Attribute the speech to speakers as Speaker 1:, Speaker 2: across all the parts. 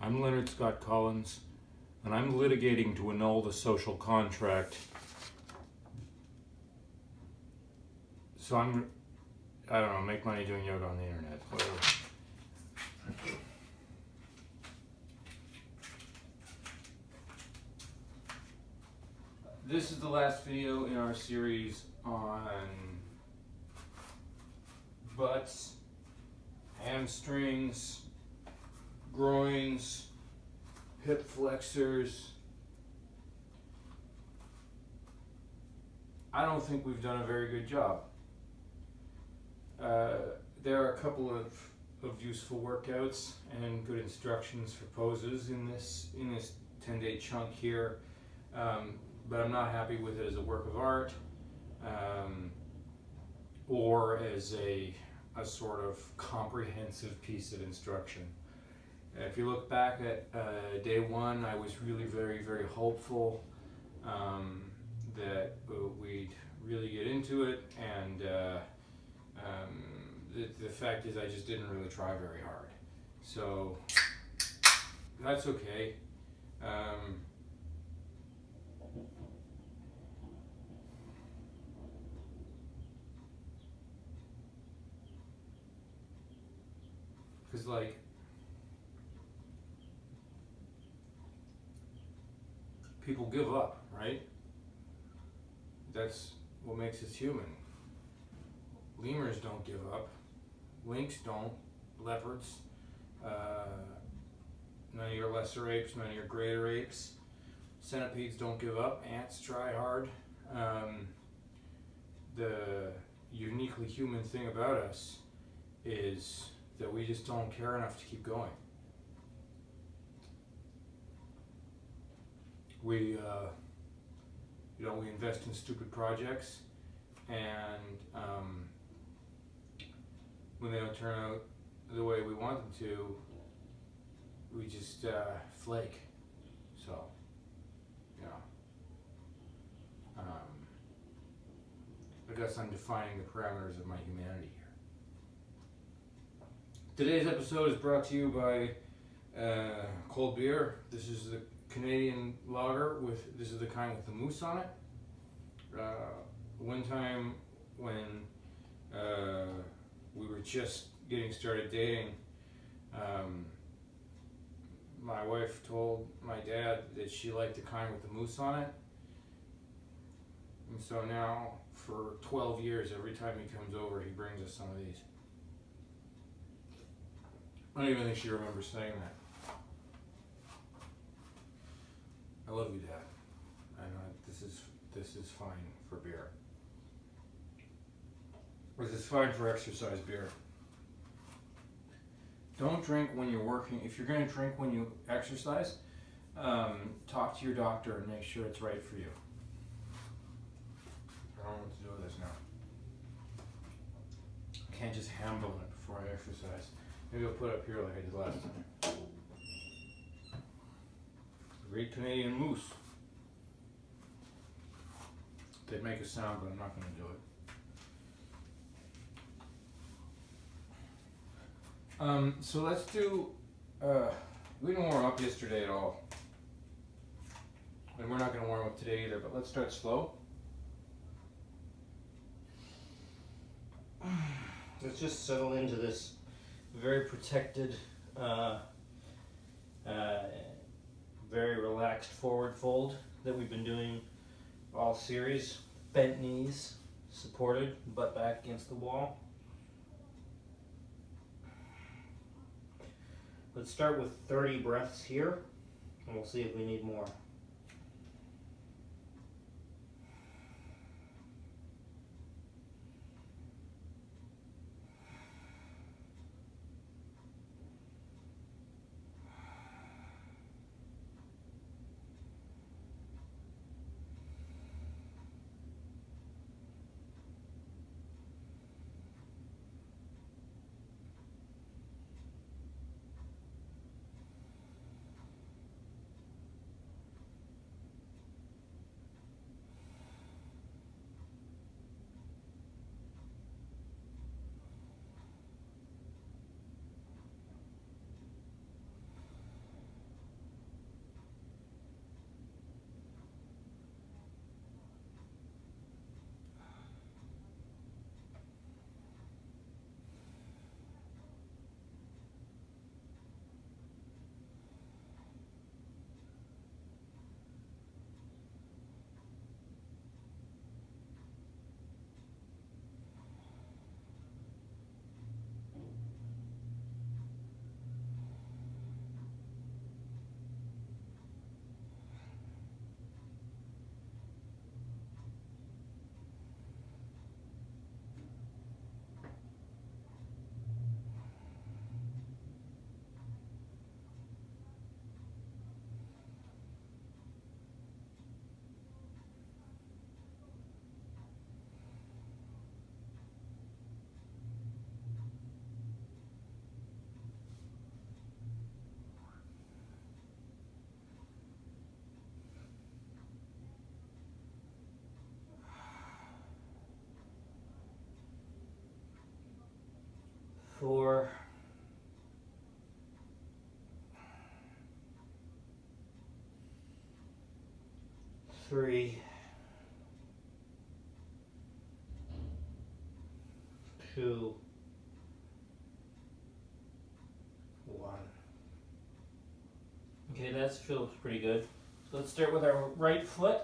Speaker 1: I'm Leonard Scott Collins, and I'm litigating to annul the social contract. So I don't know, make money doing yoga on the internet, whatever. This is the last video in our series on butts, hamstrings, groins, hip flexors. I don't think we've done a very good job. There are a couple of useful workouts and good instructions for poses in this 10-day chunk here, but I'm not happy with it as a work of art or as a sort of comprehensive piece of instruction. If you look back at day one, I was really very hopeful that we'd really get into it, and the fact is I just didn't really try very hard. So that's okay. Because like, people give up, right? That's what makes us human. Lemurs don't give up. Lynx don't. Leopards. None of your lesser apes, none of your greater apes. Centipedes don't give up. Ants try hard. The uniquely human thing about us is that we just don't care enough to keep going. We invest in stupid projects, and when they don't turn out the way we want them to, we just flake. So, you know, I guess I'm defining the parameters of my humanity here. Today's episode is brought to you by cold beer. This is the Canadian lager this is the kind with the moose on it. One time when we were just getting started dating, my wife told my dad that she liked the kind with the moose on it. And so now for 12 years, every time he comes over, he brings us some of these. I don't even think she remembers saying that. I love you, Dad. I know this is fine for beer. This is fine for exercise beer. Don't drink when you're working. If you're going to drink when you exercise, talk to your doctor and make sure it's right for you. I don't know what to do with this now. I can't just handle it before I exercise. Maybe I'll put it up here like I did last time. Great Canadian moose. They make a sound, but I'm not going to do it. So let's do, we didn't warm up yesterday at all. And we're not going to warm up today either, but let's start slow.
Speaker 2: Let's just settle into this very protected, very relaxed forward fold that we've been doing all series. Bent knees, supported, butt back against the wall. Let's start with 30 breaths here, and we'll see if we need more. 4, 3, 2, 1. Okay, that feels pretty good. So let's start with our right foot.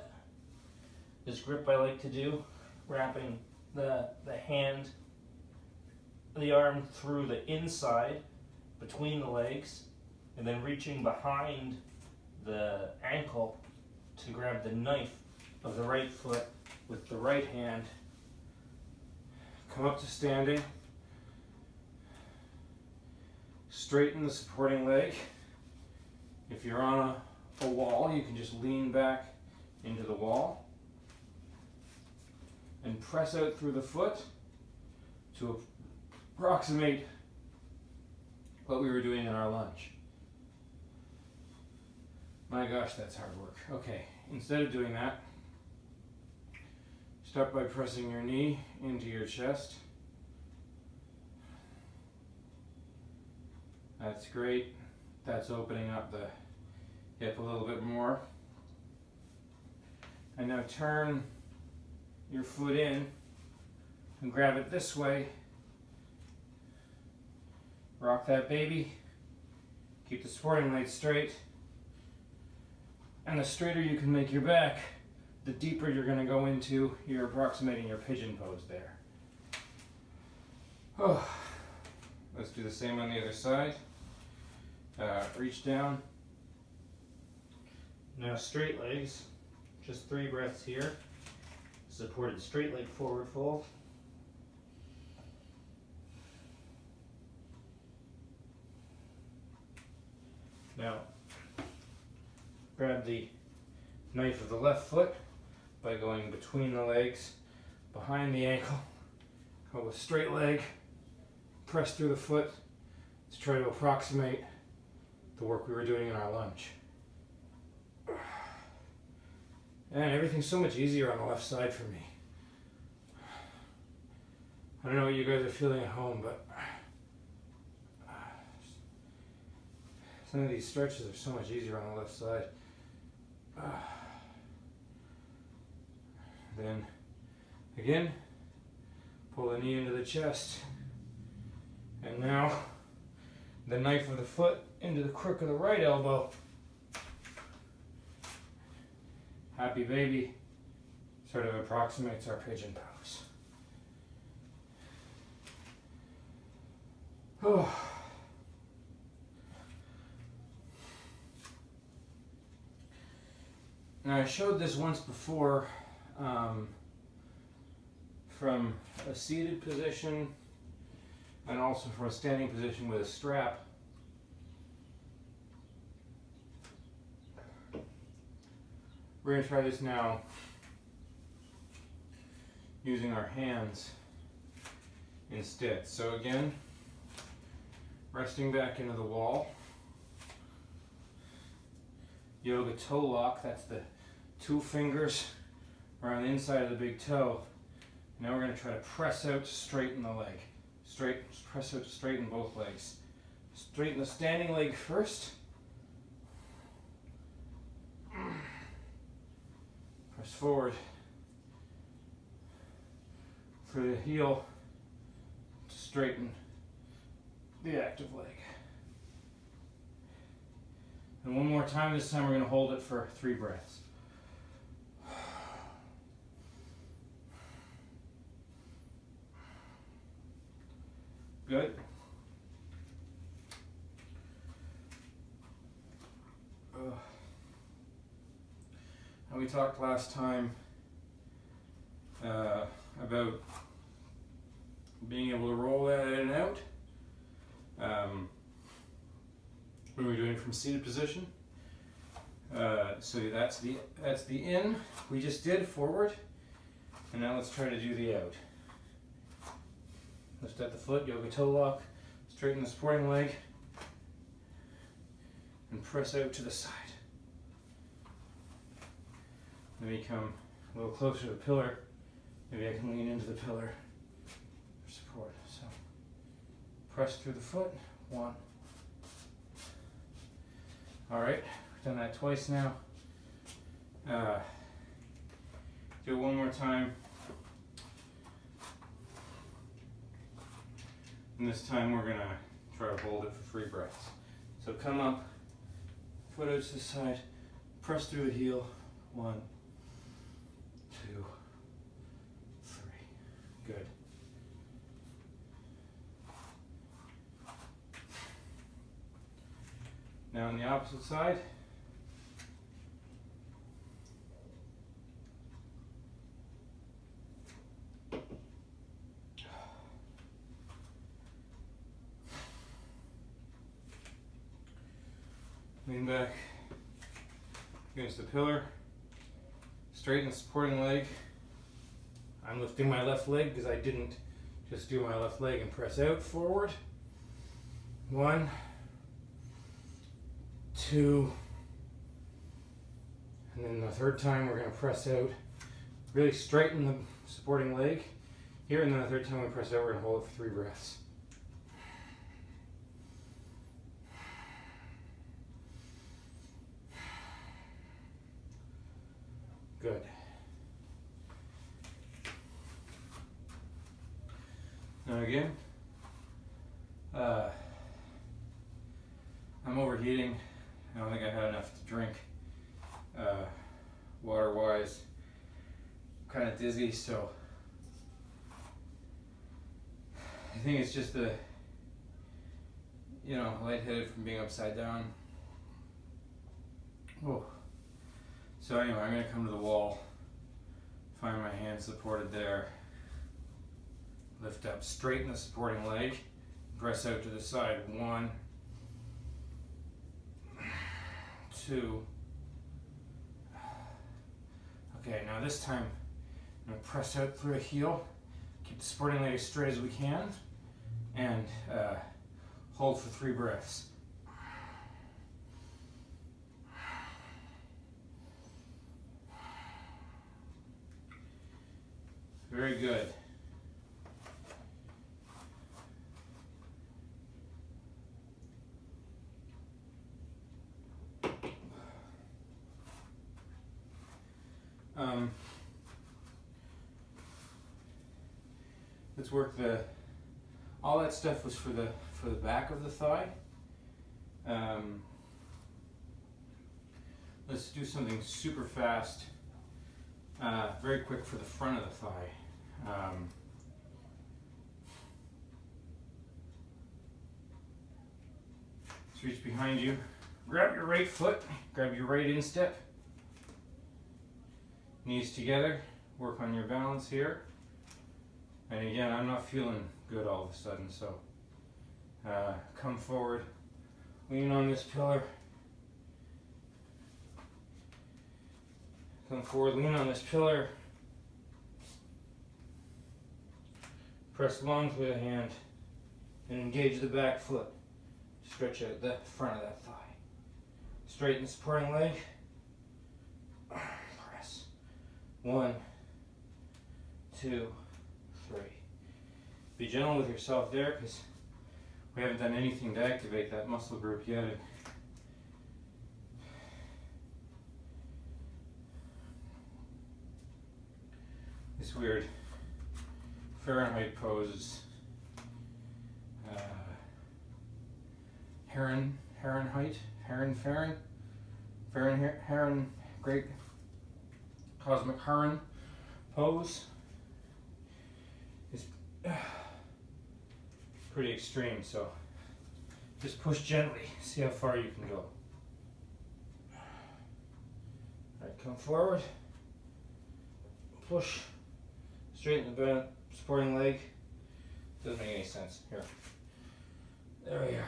Speaker 2: This grip I like to do, wrapping the hand, the arm through the inside between the legs, and then reaching behind the ankle to grab the knife of the right foot with the right hand.
Speaker 1: Come up to standing. Straighten the supporting leg. If you're on a wall, you can just lean back into the wall and press out through the foot to approximate what we were doing in our lunge. My gosh, that's hard work. Okay, instead of doing that, start by pressing your knee into your chest. That's great. That's opening up the hip a little bit more. And now turn your foot in and grab it this way. Rock that baby. Keep the supporting leg straight. And the straighter you can make your back, the deeper you're going to go into, you're approximating your pigeon pose there. Oh. Let's do the same on the other side. Reach down.
Speaker 2: Now straight legs, just 3 breaths here. Supported straight leg forward fold. Now, grab the knife of the left foot by going between the legs, behind the ankle. Go with straight leg, press through the foot to try to approximate the work we were doing in our lunge. And everything's so much easier on the left side for me. I don't know what you guys are feeling at home, but some of these stretches are so much easier on the left side. Then, again, pull the knee into the chest. And now, the knife of the foot into the crook of the right elbow. Happy baby sort of approximates our pigeon pose. Oh. Now I showed this once before from a seated position and also from a standing position with a strap. We're going to try this now using our hands instead. So again, resting back into the wall. Yoga toe lock, that's the 2 fingers around the inside of the big toe. Now we're going to try to press out to straighten the leg. Press out to straighten both legs. Straighten the standing leg first. Press forward for the heel to straighten the active leg. And one more time, this time we're going to hold it for 3 breaths. Good. We talked last time about being able to roll that in and out. What are we doing from seated position? So that's the in we just did, forward. And now let's try to do the out. Lift up the foot, yoga toe lock, straighten the supporting leg, and press out to the side. Let me come a little closer to the pillar. Maybe I can lean into the pillar for support. So
Speaker 1: press through the foot. 1. All right, we've done that twice now. Do it one more time. And this time we're gonna try to hold it for 3 breaths. So come up, foot out to the side, press through the heel. 1, 2, 3. Good. Now on the opposite side. Lean back against the pillar, straighten the supporting leg. I'm lifting my left leg because I didn't just do my left leg and press out forward. 1, 2, and then the third time we're going to press out, really straighten the supporting leg here, and then the third time we press out, we're going to hold it for 3 breaths. Good. Now again, I'm overheating. I don't think I had enough to drink water-wise. I'm kind of dizzy, so I think it's just the, lightheaded from being upside down. Oh. So anyway, I'm going to come to the wall, find my hand supported there, lift up, straighten the supporting leg, press out to the side. 1, 2. Okay, now this time I'm going to press out through the heel, keep the supporting leg as straight as we can, and hold for 3 breaths. Very good. Let's work all that stuff was for the back of the thigh. Let's do something super fast, very quick for the front of the thigh. Just reach behind you, grab your right foot, grab your right instep, knees together, work on your balance here. And again, I'm not feeling good all of a sudden, so come forward, lean on this pillar. Come forward, lean on this pillar. Press long through the hand and engage the back foot. Stretch out the front of that thigh. Straighten the supporting leg. Press. 1, 2, 3. Be gentle with yourself there because we haven't done anything to activate that muscle group yet. This weird Fahrenheit pose, heron, great cosmic heron pose is pretty extreme, so just push gently, see how far you can go. Alright, come forward, push, straighten the supporting leg. Doesn't make any sense. Here. There we are.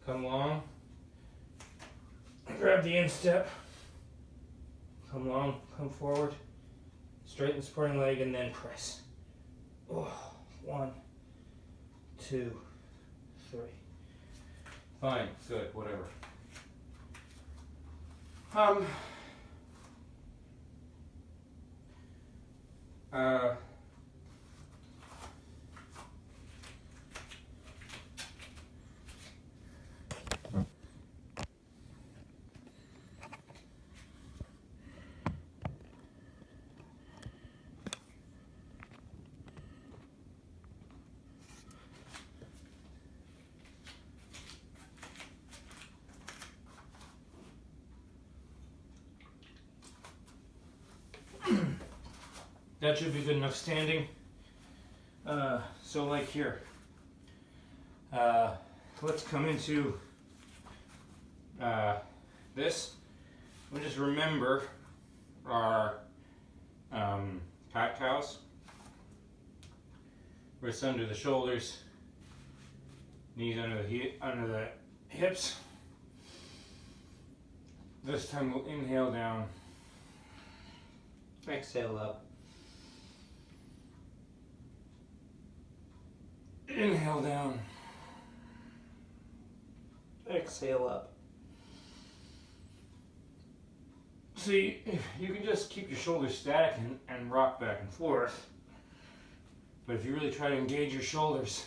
Speaker 1: Come long. Grab the instep. Come long, come forward. Straighten the supporting leg and then press. Oh, 1, 2, 3. Fine, good, whatever. that should be good enough standing. So like here, let's come into this. We'll just remember our cat cows. Wrists under the shoulders, knees under the hips. This time we'll inhale down,
Speaker 2: Exhale up.
Speaker 1: inhale down,
Speaker 2: Exhale up.
Speaker 1: See, you can just keep your shoulders static and rock back and forth. But if you really try to engage your shoulders,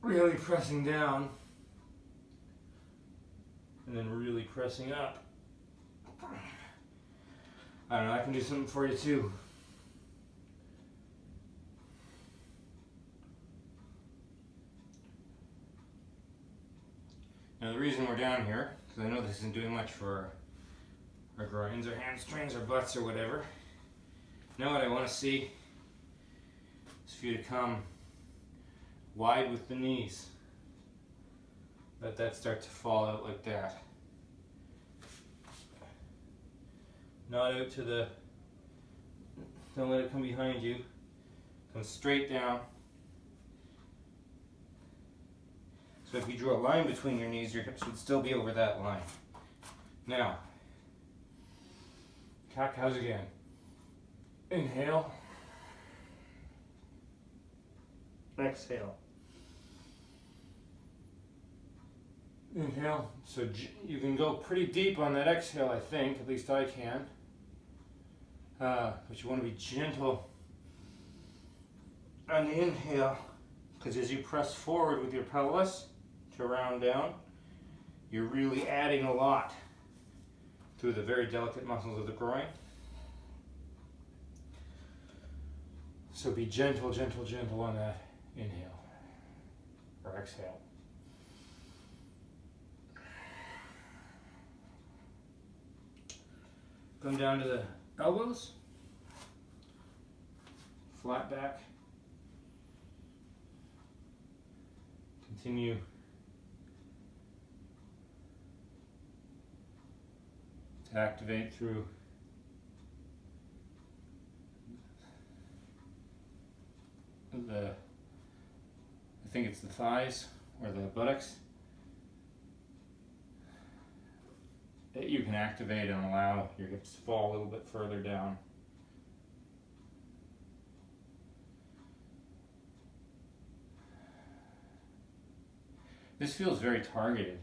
Speaker 1: really pressing down, and then really pressing up, I don't know, I can do something for you too. Now the reason we're down here, because I know this isn't doing much for our groins or hamstrings or butts or whatever. Now what I want to see is for you to come wide with the knees. Let that start to fall out like that. Not out to the, don't let it come behind you. Come straight down. So if you drew a line between your knees, your hips would still be over that line. Now, cat cows again. Inhale.
Speaker 2: Exhale.
Speaker 1: Inhale. So you can go pretty deep on that exhale, I think. At least I can. But you want to be gentle on the inhale, because as you press forward with your pelvis to round down, you're really adding a lot through the very delicate muscles of the groin. So be gentle, gentle, gentle on that inhale or exhale. Come down to the elbows, flat back. Continue to activate through I think it's the thighs or the buttocks. You can activate and allow your hips to fall a little bit further down. This feels very targeted.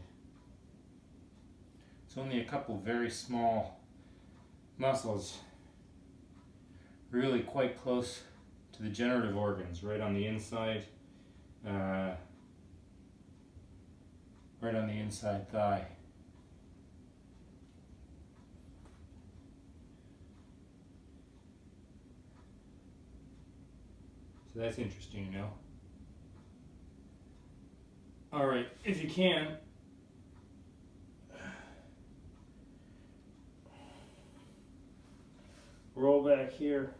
Speaker 1: It's only a couple very small muscles, really quite close to the generative organs, right on the inside, right on the inside thigh. So that's interesting, you know. All right, if you can, roll back here.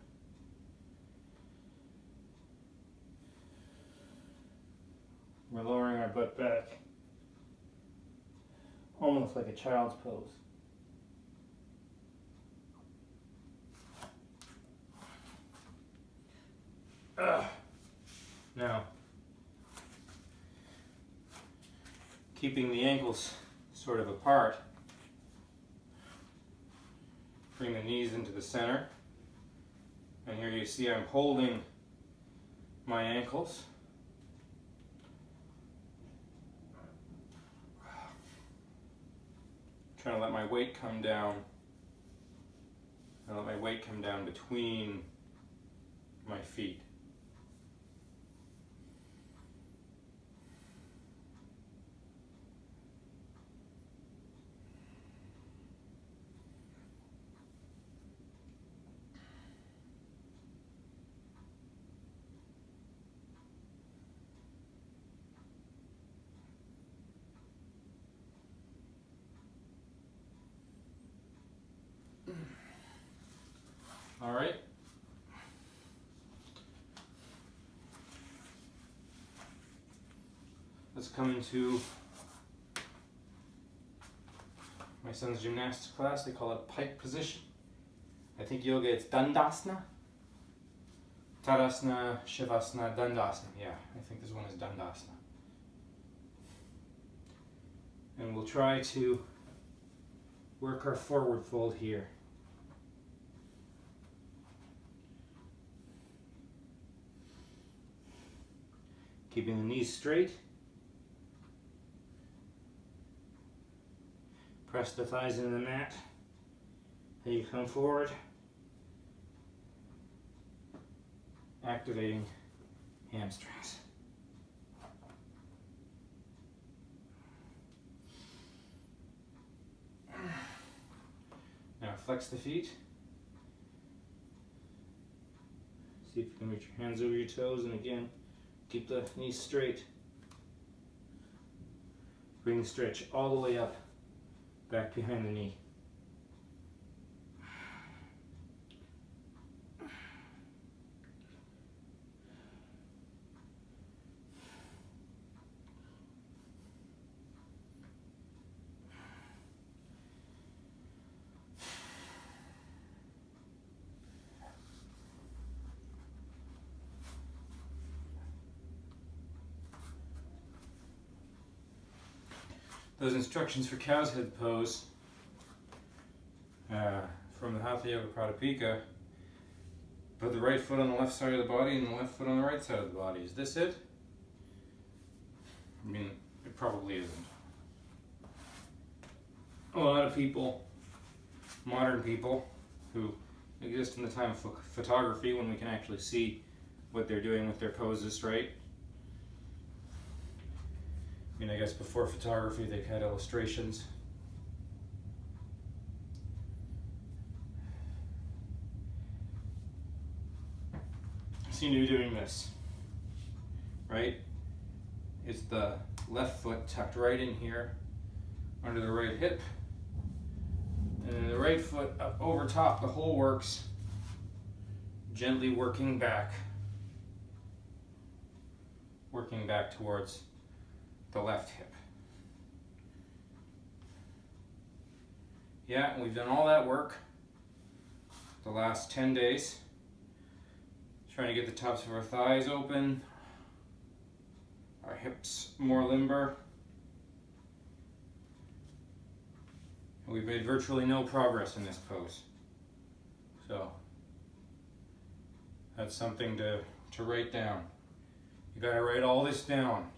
Speaker 1: We're lowering our butt back, almost like a child's pose. Now, keeping the ankles sort of apart, bring the knees into the center, and here you see I'm holding my ankles. Trying to let my weight come down. And let my weight come down between my feet. All right. Let's come into my son's gymnastics class. They call it pike position. I think yoga it's Dandasana. Tadasana, Shavasana, Dandasana. Yeah, I think this one is Dandasana. And we'll try to work our forward fold here. Keeping the knees straight. Press the thighs into the mat. Then you come forward. Activating hamstrings. Now flex the feet. See if you can reach your hands over your toes, and again, keep the knees straight. Bring the stretch all the way up, back behind the knee. Those instructions for cow's head pose from the Hatha Yoga Pradipika, put the right foot on the left side of the body and the left foot on the right side of the body. Is this it? I mean, it probably isn't. A lot of people, modern people, who exist in the time of photography when we can actually see what they're doing with their poses, right? I mean, I guess before photography they had illustrations. See you doing this, right? It's the left foot tucked right in here under the right hip, and then the right foot up over top. The whole works, gently working back towards the left hip. Yeah, we've done all that work the last 10 days, trying to get the tops of our thighs open, our hips more limber. And we've made virtually no progress in this pose. So that's something to write down. You gotta write all this down.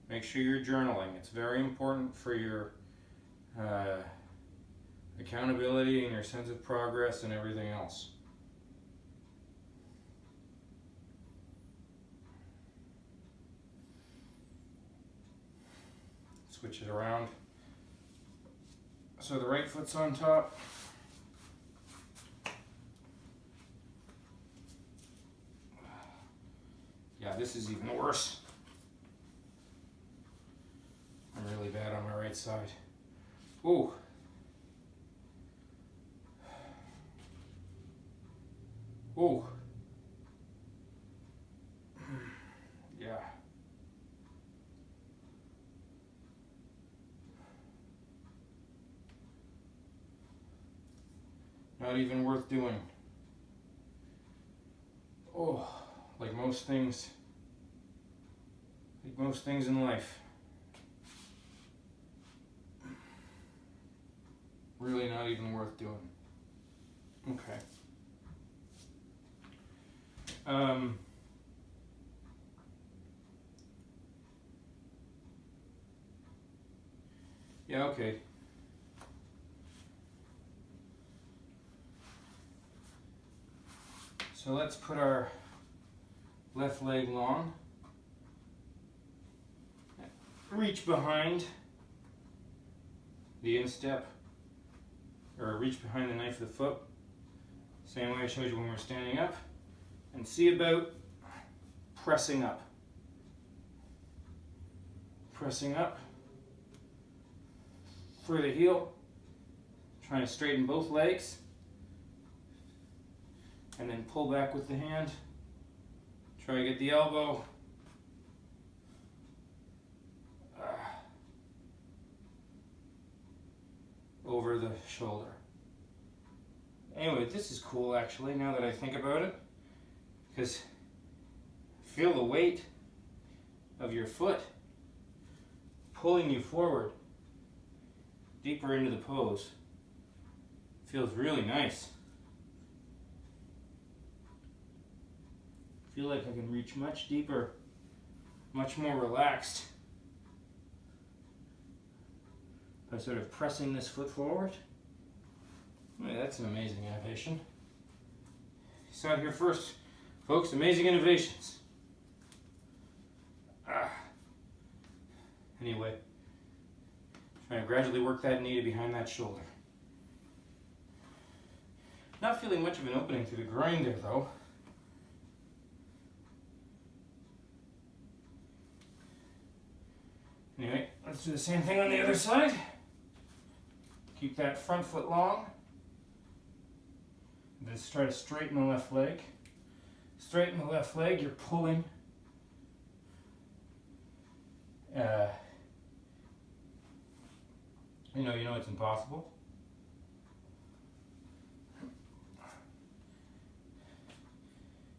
Speaker 1: Make sure you're journaling. It's very important for your accountability and your sense of progress and everything else. Switch it around. So the right foot's on top. Yeah, this is even worse. I'm really bad on my right side. Ooh. Ooh. Yeah. Not even worth doing. Oh, like most things in life. Really not even worth doing. Okay. Yeah, okay. So let's put our left leg long. Reach behind the instep, or reach behind the knife of the foot. Same way I showed you when we were standing up. And see about pressing up. Pressing up through the heel. Trying to straighten both legs. and then pull back with the hand. Try to get the elbow over the shoulder. Anyway, this is cool actually, now that I think about it, because feel the weight of your foot pulling you forward deeper into the pose. Feels really nice. Feel like I can reach much deeper, much more relaxed by sort of pressing this foot forward. Boy, that's an amazing innovation. You saw it here first, folks. Amazing innovations. Anyway, trying to gradually work that knee to behind that shoulder. Not feeling much of an opening through the groin there, though. Anyway, let's do the same thing on the other side. Keep that front foot long. Let's try to straighten the left leg. Straighten the left leg, you're pulling. You know it's impossible.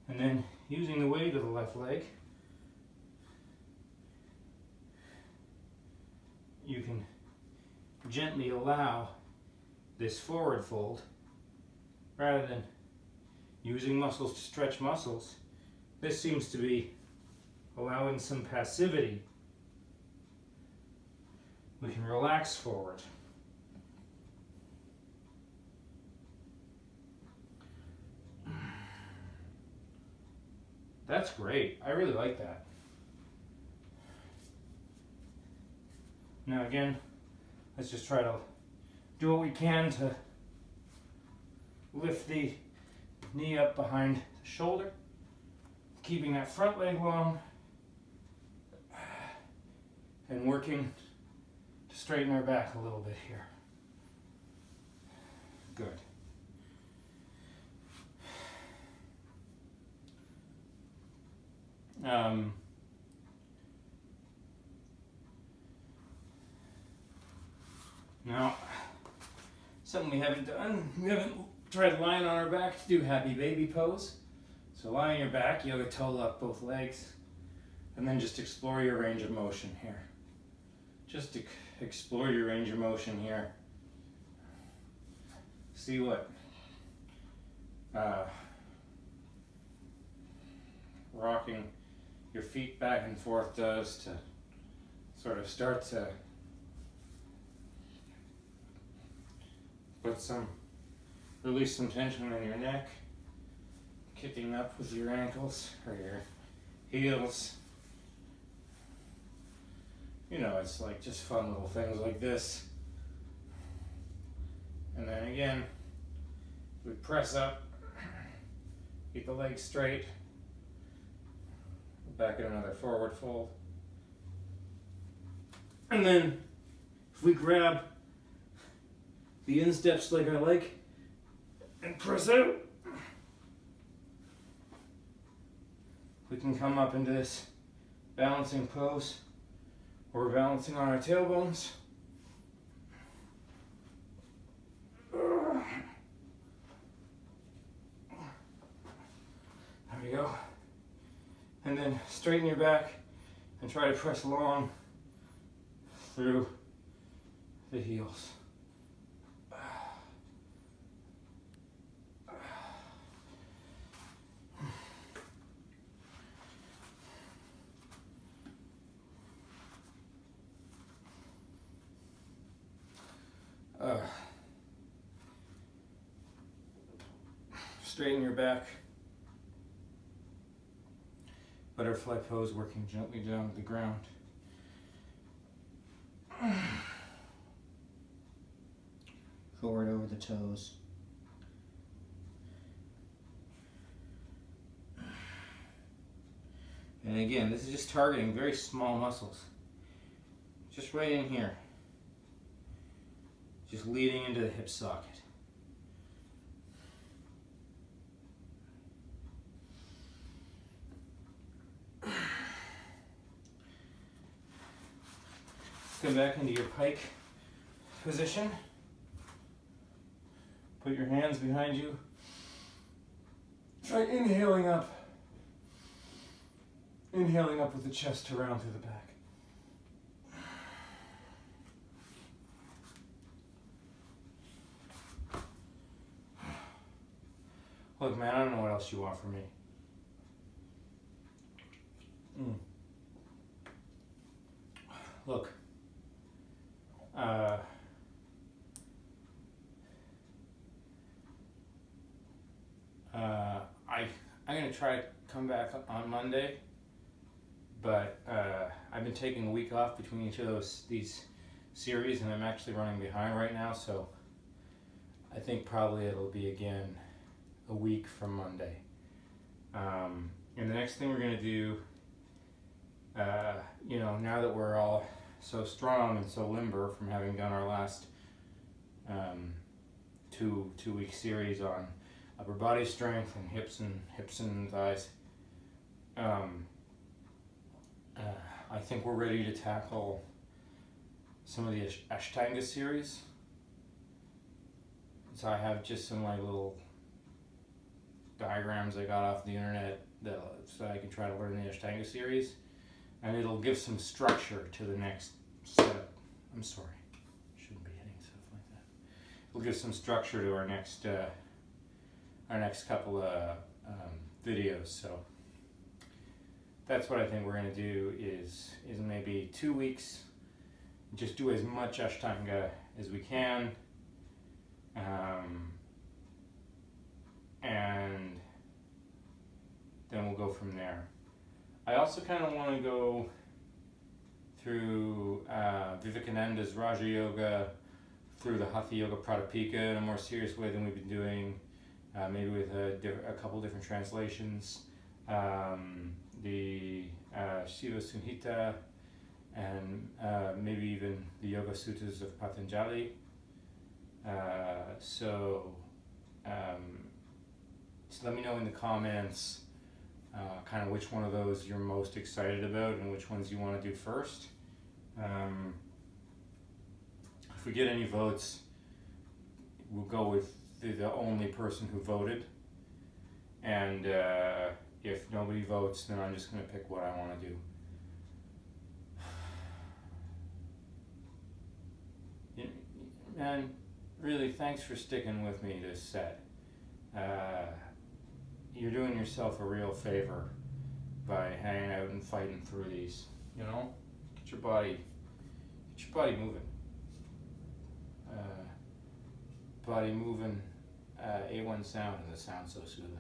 Speaker 1: And then using the weight of the left leg, you can gently allow this forward fold rather than using muscles to stretch muscles. This seems to be allowing some passivity. We can relax forward. That's great. I really like that. Now again, let's just try to do what we can to lift the knee up behind the shoulder, keeping that front leg long, and working to straighten our back a little bit here. Good. Now, something we haven't done, we haven't tried lying on our back to do happy baby pose. So lie on your back, you have a toe up both legs, and then just explore your range of motion here. Just explore your range of motion here. See what rocking your feet back and forth does to sort of start to release some tension in your neck, kicking up with your ankles or your heels. You know, it's like just fun little things like this. And then again, we press up, keep the legs straight, back in another forward fold. And then if we grab the insteps like I like and press out, we can come up into this balancing pose where we're balancing on our tailbones. There we go. And then straighten your back and try to press long through the heels. Straighten your back. Butterfly pose, working gently down to the ground. Forward over the toes. And again, this is just targeting very small muscles. Just right in here. Just leading into the hip socket. come back into your pike position. Put your hands behind you. Try inhaling up. Inhaling up with the chest to round through the back. Look, man, I don't know what else you want from me. Look. I'm gonna try to come back on Monday, but I've been taking a week off between each of these series, and I'm actually running behind right now, so I think probably it'll be again a week from Monday. And the next thing we're gonna do, now that we're all so strong and so limber from having done our last two-week series on upper body strength and hips and thighs, I think we're ready to tackle some of the Ashtanga series. So I have just some like little diagrams I got off the internet so I can try to learn the Ashtanga series, and it'll give some structure to the next set. I'm sorry, shouldn't be hitting stuff like that. It'll give some structure to our next couple of videos. So that's what I think we're going to do is maybe 2 weeks, just do as much Ashtanga as we can, and then we'll go from there. I also kind of want to go through Vivekananda's Raja Yoga, through the Hatha Yoga Pradipika in a more serious way than we've been doing, maybe with a couple different translations. The Shiva Sunhita, and maybe even the Yoga Suttas of Patanjali. So just let me know in the comments kind of which one of those you're most excited about and which ones you want to do first. If we get any votes, we'll go with the only person who voted, and if nobody votes, then I'm just going to pick what I want to do. And really, thanks for sticking with me this set. You're doing yourself a real favor by hanging out and fighting through these. Get your body moving. Body moving, A1 sound, and the sound so soothing.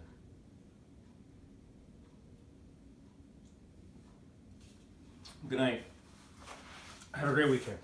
Speaker 1: Good night. Have a great weekend.